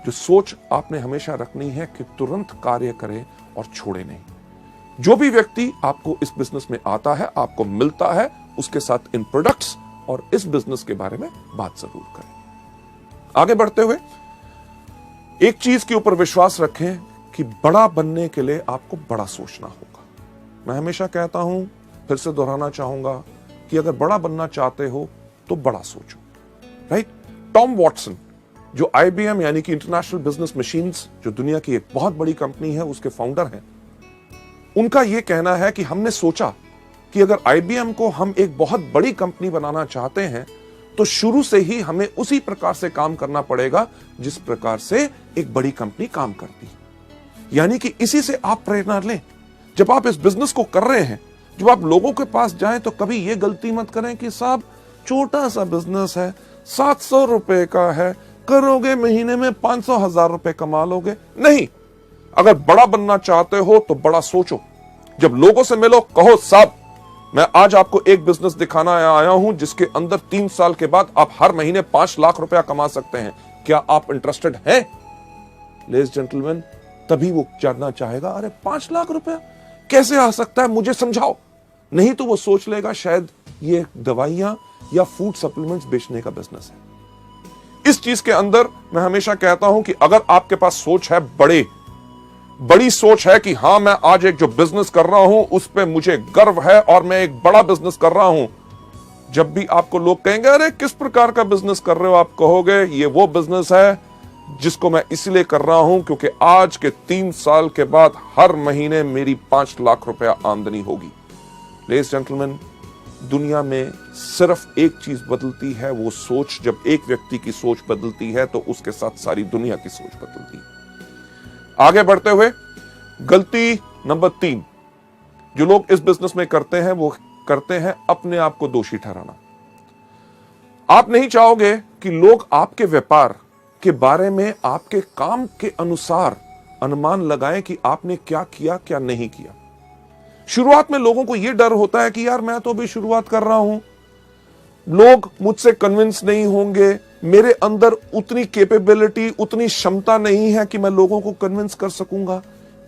जो सोच आपने हमेशा रखनी है कि तुरंत कार्य करें और छोड़े नहीं। जो भी व्यक्ति आपको इस बिजनेस में आता है, आपको मिलता है, उसके साथ इन प्रोडक्ट्स और इस बिजनेस के बारे में बात जरूर करें। आगे बढ़ते हुए एक चीज के ऊपर विश्वास रखें कि बड़ा बनने के लिए आपको बड़ा सोचना होगा। मैं हमेशा कहता हूं, फिर से दोहराना चाहूंगा कि अगर बड़ा बनना चाहते हो तो बड़ा सोचो, राइट? टॉम वॉटसन, जो IBM यानी कि इंटरनेशनल बिजनेस मशीन्स, जो दुनिया की एक बहुत बड़ी कंपनी है, उसके फाउंडर हैं, उनका यह कहना है कि हमने सोचा कि अगर IBM को हम एक बहुत बड़ी कंपनी बनाना चाहते हैं तो शुरू से ही हमें उसी प्रकार से काम करना पड़ेगा जिस प्रकार से एक बड़ी कंपनी काम करती है। यानी कि इसी से आप प्रेरणा लें। जब आप इस बिजनेस को कर रहे हैं, जब आप लोगों के पास जाएं तो कभी यह गलती मत करें कि साहब छोटा सा बिजनेस है, 700 रुपए का है, करोगे महीने में 500,000 रुपए कमा लोगे। नहीं, अगर बड़ा बनना चाहते हो तो बड़ा सोचो। जब लोगों से मिलो, कहो साहब मैं आज आपको एक बिजनेस दिखाना आया हूं जिसके अंदर 3 साल के बाद आप हर महीने 5 लाख रुपया कमा सकते हैं, क्या आप इंटरेस्टेड हैं? लेडीज जेंटलमैन, तभी वो जानना चाहेगा, अरे 5 लाख रुपया कैसे आ सकता है, मुझे समझाओ। नहीं तो वो सोच लेगा शायद ये दवाइयां या फूड सप्लीमेंट्स बेचने का बिजनेस है। इस चीज के अंदर मैं हमेशा कहता हूं कि अगर आपके पास सोच है, बड़ी सोच है कि हां मैं आज एक जो बिजनेस कर रहा हूं उस पे मुझे गर्व है और मैं एक बड़ा बिजनेस कर रहा हूं, जब भी आपको लोग कहेंगे अरे किस प्रकार का बिजनेस कर रहे हो, आप कहोगे ये वो बिजनेस है जिसको मैं इसलिए कर रहा हूं क्योंकि आज के 3 साल के बाद हर महीने मेरी 5 लाख रुपया आमदनी होगी। लेडीज जेंटलमैन, दुनिया में सिर्फ एक चीज बदलती है, वो सोच। जब एक व्यक्ति की सोच बदलती है तो उसके साथ सारी दुनिया की सोच बदलती है। आगे बढ़ते हुए, गलती नंबर 3 जो लोग इस बिजनेस में करते हैं, वो करते हैं अपने आप को दोषी ठहराना। आप नहीं चाहोगे कि लोग आपके व्यापार के बारे में आपके काम के अनुसार अनुमान लगाएं कि आपने क्या किया क्या नहीं किया। शुरुआत में लोगों को यह डर होता है कि यार मैं तो अभी शुरुआत कर रहा हूं, लोग मुझसे कन्विंस नहीं होंगे, मेरे अंदर उतनी कैपेबिलिटी, उतनी क्षमता नहीं है कि मैं लोगों को कन्विंस कर सकूंगा।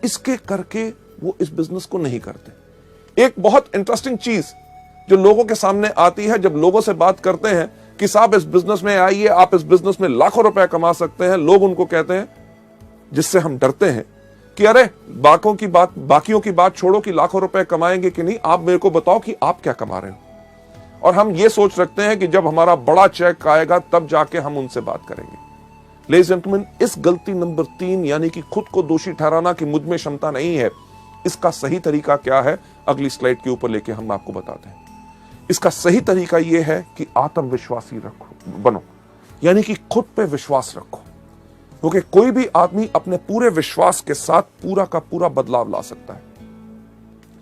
इसके करके वो इस बिजनेस को नहीं करते। एक बहुत इंटरेस्टिंग चीज जो लोगों के सामने आती है, जब लोगों से बात करते हैं कि साहब इस बिजनेस में आइए, आप इस बिजनेस में लाखों रुपए कमा सकते हैं, लोग उनको कहते हैं, जिससे हम डरते हैं कि अरे बाकियों की बात छोड़ो कि लाखों रुपए कमाएंगे कि नहीं, आप मेरे को बताओ कि आप क्या कमा रहे हो। और हम ये सोच रखते हैं कि जब हमारा बड़ा चेक आएगा तब जाके हम उनसे बात करेंगे। लेडीज एंड जेंटलमैन, इस गलती नंबर 3 यानी कि खुद को दोषी ठहराना कि मुझ में क्षमता नहीं है, इसका सही तरीका क्या है, अगली स्लाइड के ऊपर लेके हम आपको बताते हैं। इसका सही तरीका यह है कि आत्मविश्वासी बनो, यानी कि खुद पे विश्वास रखो, क्योंकि कोई भी आदमी अपने पूरे विश्वास के साथ पूरा का पूरा बदलाव ला सकता है।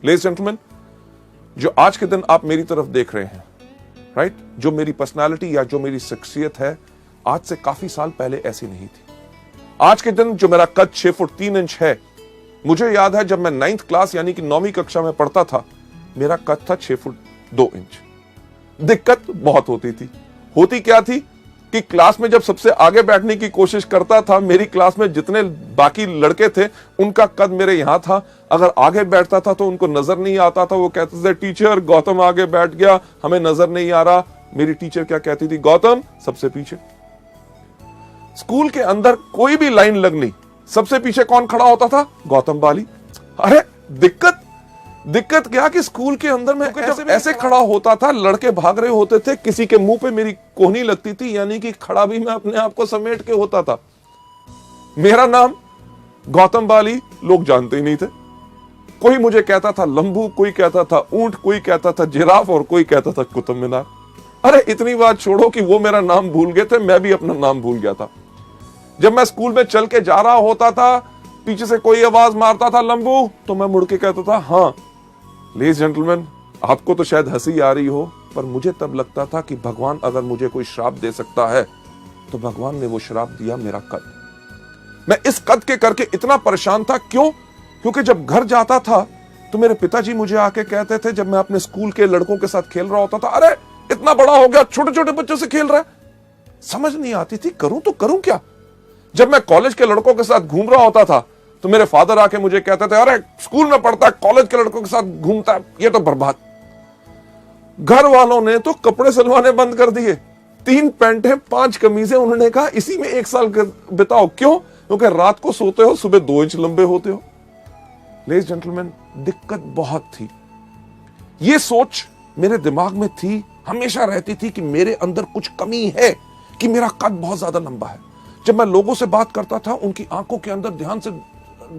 लेडीज एंड जेंटलमैन, जो आज के दिन आप मेरी तरफ देख रहे हैं, राइट, जो मेरी पर्सनालिटी या जो मेरी शख्सियत है, आज से काफी साल पहले ऐसी नहीं थी। आज के दिन जो मेरा कद 6 फुट 3 इंच है, मुझे याद है जब मैं 9th क्लास यानी कि 9वीं कक्षा में पढ़ता था, मेरा कद था 6 फुट 2 इंच। दिक्कत बहुत होती थी। होती क्या थी कि क्लास में जब सबसे आगे बैठने की कोशिश करता था, मेरी क्लास में जितने बाकी लड़के थे उनका कद मेरे यहां था, अगर आगे बैठता था तो उनको नजर नहीं आता था। वो कहते थे टीचर गौतम आगे बैठ गया, हमें नजर नहीं आ रहा। मेरी टीचर क्या कहती थी, गौतम सबसे पीछे। स्कूल के अंदर कोई भी लाइन लगनी, सबसे पीछे कौन खड़ा होता था, गौतम बाली। अरे दिक्कत क्या कि स्कूल के अंदर में ऐसे खड़ा होता था, लड़के भाग रहे होते थे, किसी के मुंह पे मेरी कोहनी लगती थी, यानी कि खड़ा भी मैं अपने आप को समेट के होता था। मेरा नाम गौतम बाली लोग जानते ही नहीं थे। कोई मुझे कहता था लंबू, कोई कहता था ऊंट, कोई कहता था जिराफ और कोई कहता था कुतुब मीनार। अरे इतनी बात छोड़ो कि वो मेरा नाम भूल गए थे, मैं भी अपना नाम भूल गया था। जब मैं स्कूल में चल के जा रहा होता था, पीछे से कोई आवाज मारता था लंबू, तो मैं मुड़ के कहता था हाँ। लेडीज जेंटलमैन, आपको तो शायद हंसी आ रही हो, पर मुझे तब लगता था कि भगवान अगर मुझे कोई श्राप दे सकता है तो भगवान ने वो श्राप दिया मेरा कद। मैं इस कद के करके इतना परेशान था। क्यों? क्योंकि जब घर जाता था तो मेरे पिताजी मुझे आके कहते थे, जब मैं अपने स्कूल के लड़कों के साथ खेल रहा होता था, अरे इतना बड़ा हो गया, छोटे छोटे बच्चों से खेल रहा है। समझ नहीं आती थी करूं तो करूं क्या। जब मैं कॉलेज के लड़कों के साथ घूम रहा होता था तो मेरे फादर आके मुझे कहते थे, अरे स्कूल में पढ़ता है, कॉलेज के लड़कों के साथ घूमता है, ये तो बर्बाद। घर वालों ने तो कपड़े सिलवाने बंद कर दिए। 3 पैंटें 5 कमीजें, उन्होंने कहा इसी में 1 साल बिताओ। क्यों? क्योंकि रात को सोते हो, सुबह 2 इंच लंबे होते हो। लेडीज जेंटलमैन, दिक्कत बहुत थी। यह सोच मेरे दिमाग में थी, हमेशा रहती थी कि मेरे अंदर कुछ कमी है, कि मेरा कद बहुत ज्यादा लंबा है। जब मैं लोगों से बात करता था, उनकी आंखों के अंदर ध्यान से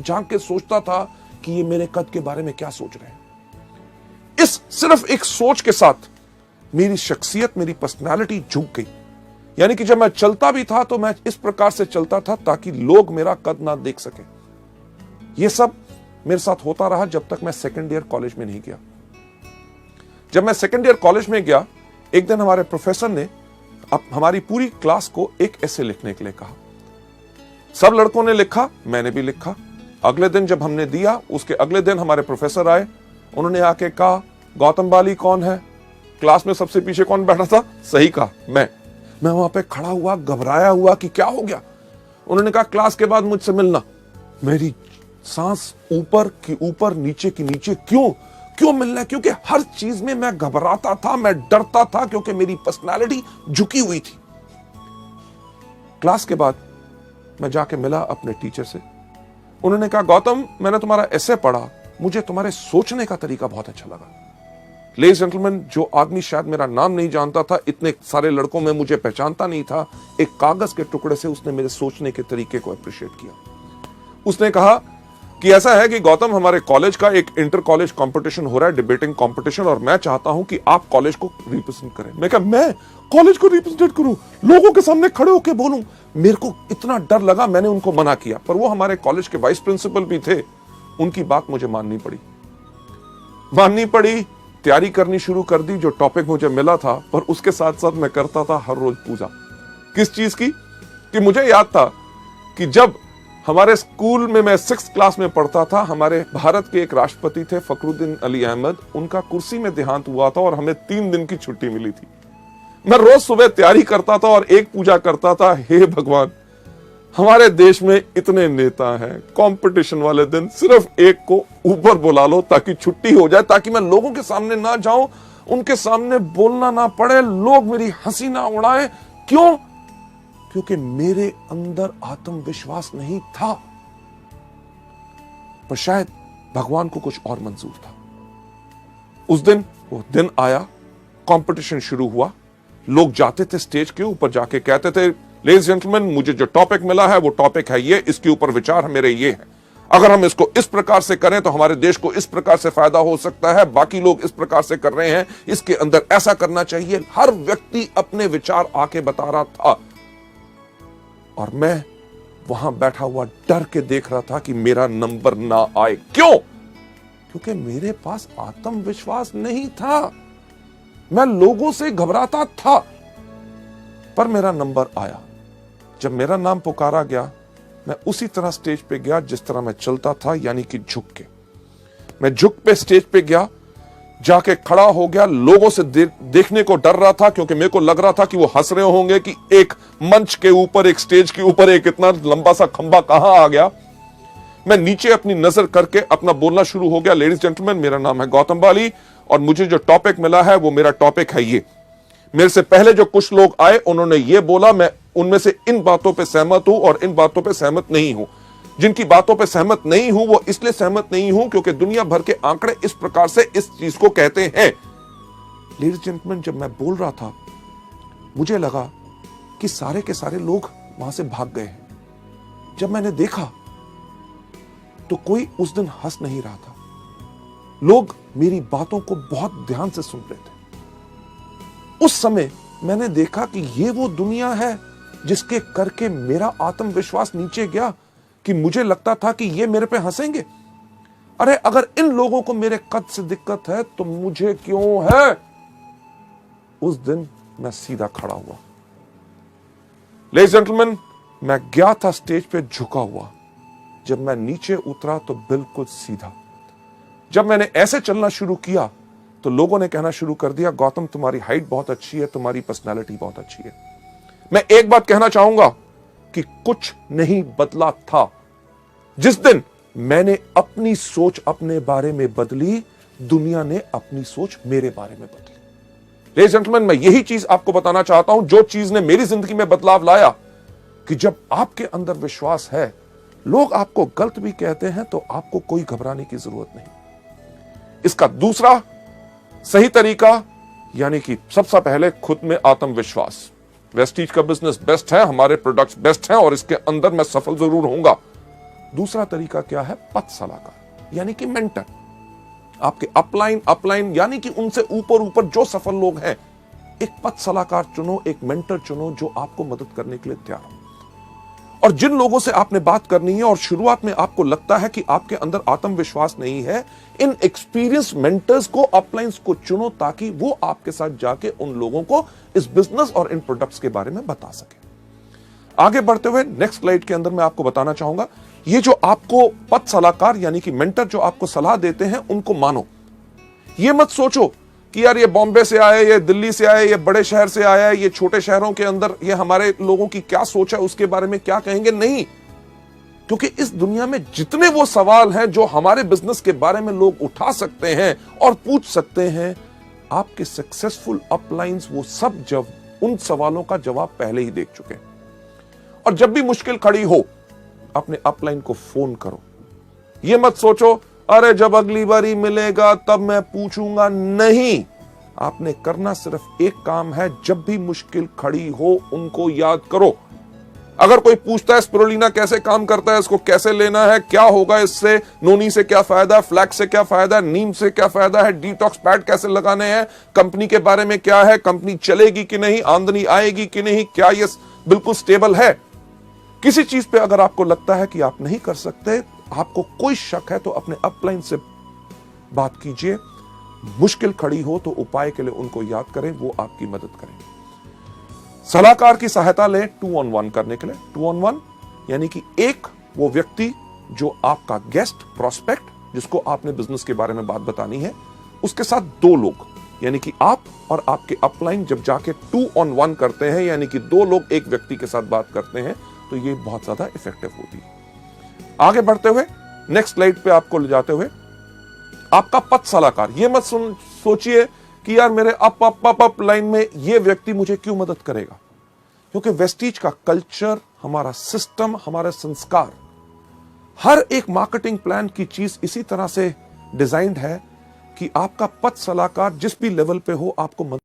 झांक के सोचता था कि ये मेरे कद के बारे में क्या सोच रहे हैं। इस सिर्फ एक सोच के साथ मेरी शख्सियत, मेरी पर्सनालिटी झुक गई। यानी कि जब मैं चलता भी था तो मैं इस प्रकार से चलता था ताकि लोग मेरा कद ना देख सके। यह सब मेरे साथ होता रहा जब तक मैं सेकेंड ईयर कॉलेज में नहीं गया। जब मैं सेकेंड ईयर कॉलेज में गया, एक दिन हमारे प्रोफेसर ने हमारी पूरी क्लास को एक ऐसे लिखने के लिए कहा। सब लड़कों ने लिखा, मैंने भी लिखा। अगले दिन जब हमने दिया, उसके अगले दिन हमारे प्रोफेसर आए। उन्होंने आके कहा, गौतम बाली कौन है? क्लास में सबसे पीछे कौन बैठा था? सही कहा, मैं वहां पे खड़ा हुआ, घबराया हुआ कि क्या हो गया। उन्होंने कहा, क्लास के बाद मुझसे मिलना। मेरी सांस ऊपर की ऊपर, नीचे की नीचे। क्यों मिलना है? क्योंकि हर चीज में मैं घबराता था, मैं डरता था, क्योंकि मेरी पर्सनालिटी झुकी हुई थी। क्लास के बाद मैं जाके मिला अपने टीचर से। उन्होंने कहा, गौतम, मैंने तुम्हारा एसे पढ़ा, मुझे तुम्हारे सोचने का तरीका बहुत अच्छा लगा। लेडीज जेंटलमैन, जो आदमी शायद मेरा नाम नहीं जानता था, इतने सारे लड़कों में मुझे पहचानता नहीं था, एक कागज के टुकड़े से उसने मेरे सोचने के तरीके को अप्रिशिएट किया। उसने कहा कि ऐसा है कि गौतम, हमारे कॉलेज का एक इंटर कॉलेज कंपटीशन हो रहा है, डिबेटिंग कंपटीशन, और मैं चाहता हूं कि आप कॉलेज को रिप्रेजेंट करें। मैं कहा, मैं कॉलेज को रिप्रेजेंट करूं, लोगों के सामने खड़े होकर बोलूं? मेरे को इतना डर लगा, मैंने उनको मना किया। पर वो हमारे कॉलेज के वाइस प्रिंसिपल भी थे, उनकी बात मुझे माननी पड़ी। तैयारी करनी शुरू कर दी, जो टॉपिक मुझे मिला था। पर उसके साथ साथ मैं करता था हर रोज पूजा। किस चीज की? कि मुझे याद था कि जब हमारे स्कूल में मैं 6th क्लास में पढ़ता था, हमारे भारत के एक राष्ट्रपति थे फखरुद्दीन अली अहमद, उनका कुर्सी में देहांत हुआ था और हमें 3 दिन की छुट्टी मिली थी। मैं रोज सुबह तैयारी करता था और एक पूजा करता था, हे भगवान, हमारे देश में इतने नेता हैं, कंपटीशन वाले दिन सिर्फ एक को ऊपर बुला लो ताकि छुट्टी हो जाए, ताकि मैं लोगों के सामने ना जाऊं, उनके सामने बोलना ना पड़े, लोग मेरी हंसी ना उड़ाएं। क्यों? क्योंकि मेरे अंदर आत्मविश्वास नहीं था। पर शायद भगवान को कुछ और मंजूर था। उस दिन वो दिन आया, कंपटीशन शुरू हुआ। लोग जाते थे स्टेज के ऊपर, जाके कहते थे, लेडीज जेंटलमैन, मुझे जो टॉपिक मिला है वो टॉपिक है ये, इसके ऊपर विचार मेरे ये है। अगर हम इसको इस प्रकार से करें तो हमारे देश को इस प्रकार से फायदा हो सकता है, बाकी लोग इस प्रकार से कर रहे हैं, इसके अंदर ऐसा करना चाहिए। हर व्यक्ति अपने विचार आके बता रहा था और मैं वहां बैठा हुआ डर के देख रहा था कि मेरा नंबर ना आए। क्यों? क्योंकि मेरे पास आत्मविश्वास नहीं था, मैं लोगों से घबराता था। पर मेरा नंबर आया। जब मेरा नाम पुकारा गया, मैं उसी तरह स्टेज पे गया जिस तरह मैं चलता था, यानी कि झुक के। मैं झुक पे स्टेज पे गया, जाके खड़ा हो गया। लोगों से देखने को डर रहा था, क्योंकि मेरे को लग रहा था कि वो हंस रहे होंगे कि एक मंच के ऊपर, एक स्टेज के ऊपर एक इतना लंबा सा खंबा कहां आ गया। मैं नीचे अपनी नजर करके अपना बोलना शुरू हो गया। लेडीज जेंटलमैन, मेरा नाम है गौतम बाली और मुझे जो टॉपिक मिला है वो मेरा टॉपिक है ये। मेरे से पहले जो कुछ लोग आए, उन्होंने ये बोला, मैं उनमें से इन बातों पे सहमत हूं और इन बातों पे सहमत नहीं हूं। जिनकी बातों पे सहमत नहीं हूं, वो इसलिए सहमत नहीं हूं क्योंकि दुनिया भर के आंकड़े इस प्रकार से इस चीज को कहते हैं। लेडीज जेंटलमैन, जब मैं बोल रहा था, मुझे लगा कि सारे के सारे लोग वहां से भाग गए हैं। जब मैंने देखा तो कोई उस दिन हंस नहीं रहा था। लोग मेरी बातों को बहुत ध्यान से सुन रहे थे। उस समय मैंने देखा कि ये वो दुनिया है जिसके करके मेरा आत्मविश्वास नीचे गया, कि मुझे लगता था कि ये मेरे पे हंसेंगे। अरे, अगर इन लोगों को मेरे कद से दिक्कत है तो मुझे क्यों है? उस दिन मैं सीधा खड़ा हुआ। लेडीज जेंटलमैन, मैं गया था स्टेज पे झुका हुआ। जब मैं नीचे उतरा तो बिल्कुल सीधा। जब मैंने ऐसे चलना शुरू किया तो लोगों ने कहना शुरू कर दिया, गौतम, तुम्हारी हाइट बहुत अच्छी है, तुम्हारी पर्सनालिटी बहुत अच्छी है। मैं एक बात कहना चाहूंगा कि कुछ नहीं बदला था। जिस दिन मैंने अपनी सोच अपने बारे में बदली, दुनिया ने अपनी सोच मेरे बारे में बदली। लेडीज जेंटलमैन, मैं यही चीज आपको बताना चाहता हूं, जो चीज ने मेरी जिंदगी में बदलाव लाया, कि जब आपके अंदर विश्वास है लोग आपको गलत भी कहते हैं तो आपको कोई घबराने की जरूरत नहीं। इसका दूसरा सही तरीका यानी कि सबसे पहले खुद में आत्मविश्वास। वेस्टीज का बिजनेस बेस्ट है, हमारे प्रोडक्ट्स बेस्ट हैं और इसके अंदर मैं सफल जरूर होऊंगा। दूसरा तरीका क्या है? पथ सलाहकार यानी कि मेंटर। आपके अपलाइन यानी कि उनसे ऊपर जो सफल लोग हैं, एक पथ सलाहकार चुनो, एक मेंटर चुनो जो आपको मदद करने के लिए तैयार हो। और जिन लोगों से आपने बात करनी है और शुरुआत में आपको लगता है कि आपके अंदर आत्मविश्वास नहीं है, इन एक्सपीरियंस मेंटर्स को, अपलाइंस को चुनो ताकि वो आपके साथ जाके उन लोगों को इस बिजनेस और इन प्रोडक्ट्स के बारे में बता सके। आगे बढ़ते हुए नेक्स्ट स्लाइड के अंदर मैं आपको बताना चाहूंगा, ये जो आपको पथ सलाहकार यानी कि मेंटर जो आपको सलाह देते हैं, उनको मानो। ये मत सोचो कि यार ये बॉम्बे से आए, ये दिल्ली से आए, ये बड़े शहर से आया है, ये छोटे शहरों के अंदर ये हमारे लोगों की क्या सोच है, उसके बारे में क्या कहेंगे। नहीं, क्योंकि इस दुनिया में जितने वो सवाल हैं जो हमारे बिजनेस के बारे में लोग उठा सकते हैं और पूछ सकते हैं, आपके सक्सेसफुल अपलाइंस वो सब जब उन सवालों का जवाब पहले ही देख चुके हैं। और जब भी मुश्किल खड़ी हो, अपने अपलाइन को फोन करो। ये मत सोचो अरे जब अगली बारी मिलेगा तब मैं पूछूंगा। नहीं, आपने करना सिर्फ एक काम है, जब भी मुश्किल खड़ी हो उनको याद करो। अगर कोई पूछता है स्पिरुलिना कैसे काम करता है, इसको कैसे लेना है, क्या होगा इससे, नोनी से क्या फायदा, फ्लैक्स से क्या फायदा, नीम से क्या फायदा है, डिटॉक्स पैड कैसे लगाने हैं, कंपनी के बारे में क्या है, कंपनी चलेगी कि नहीं, आमदनी आएगी कि नहीं, क्या ये बिल्कुल स्टेबल है। किसी चीज पे अगर आपको लगता है कि आप नहीं कर सकते, आपको कोई शक है, तो अपने अपलाइन से बात कीजिए। मुश्किल खड़ी हो तो उपाय के लिए उनको याद करें, वो आपकी मदद करें। सलाहकार की सहायता लें 2 on 1 करने के लिए। 2 on 1 यानी कि एक वो व्यक्ति जो आपका गेस्ट प्रोस्पेक्ट, जिसको आपने बिजनेस के बारे में बात बतानी है, उसके साथ 2 लोग यानी कि आप और आपके अपलाइन जब जाके 2 on 1 करते हैं, यानी कि 2 लोग एक व्यक्ति के साथ बात करते हैं, तो ये बहुत ज्यादा इफेक्टिव होती है। आगे बढ़ते हुए नेक्स्ट स्लाइड पे आपको ले जाते हुए, आपका पथ सलाहकार। ये मत सोचिए कि यार मेरे अप लाइन में ये व्यक्ति मुझे क्यों मदद करेगा, क्योंकि वेस्टीज का कल्चर, हमारा सिस्टम, हमारे संस्कार, हर एक मार्केटिंग प्लान की चीज इसी तरह से डिजाइंड है कि आपका पथ सलाहकार जिस भी लेवल पे हो आपको मदद